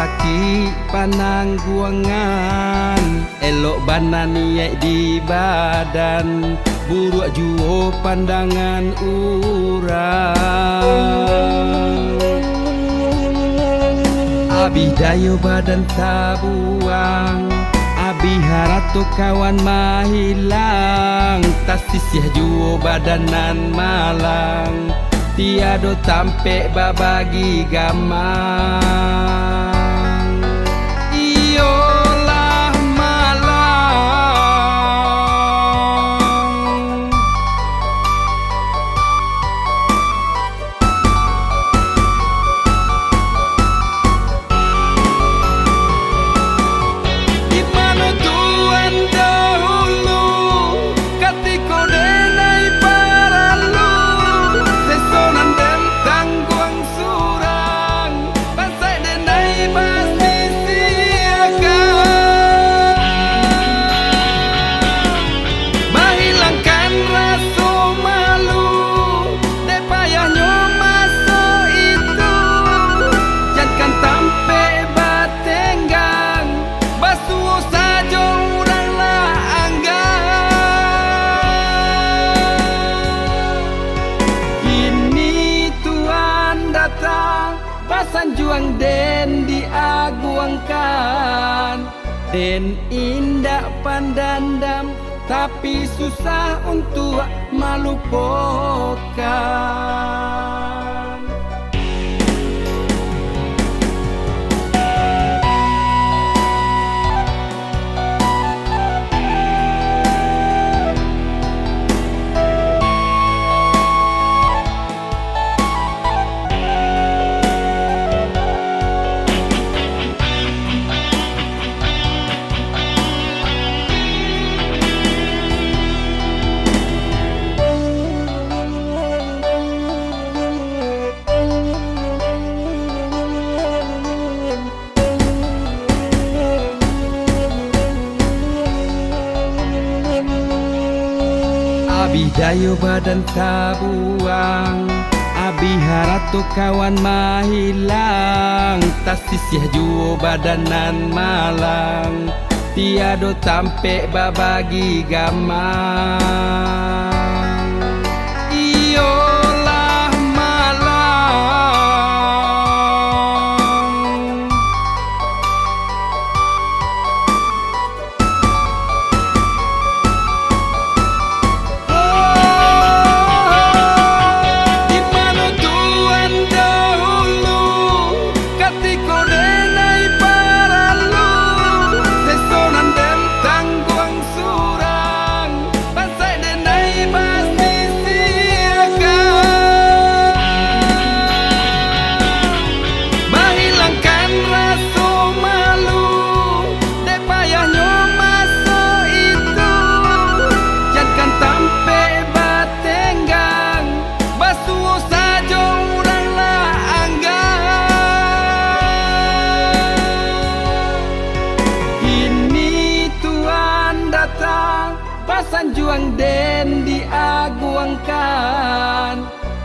laki panangguangan, elok bana niat di badan, buruk juo pandangan urang. Abi dayo badan tabuang, abi harato kawan mahilang, tasisih juo badanan malang, tiado tampe babagi gamang. Iyolah malang, di mana Tuhan dahulu ketika denai paralu, sesonan dan tangguang surang, pasai denai pasti siakan, menghilangkan rasa malu, dek payahnya masuk itu, jangan tampe batenggang, basuh saja uranglah anggang. Kini Tuhan datang, pasan juang den diaguangkan, den indak pandandam, tapi susah untuk melupakan. Abi dayo badan tabuang, abi harato kawan mahilang, tasisih juo badanan malang, tiado tampe babagi gamang. Iyolah malang, di mana Tuhan dahulu ketika denai paralu, sesonan dan tangguang surang, pasai denai pasti siakan, menghilangkan rasa malu, dek payahnya masuk itu, jangan tampe batenggang, basuh saja uranglah anggang. Kini Tuhan datang, pasan juang den diaguangkan,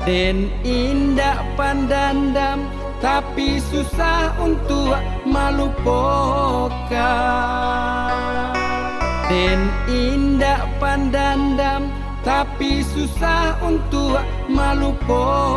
den indak pandandam, tapi susah untuk melupakan. Den indak pandandam, tapi susah untuk melupakan.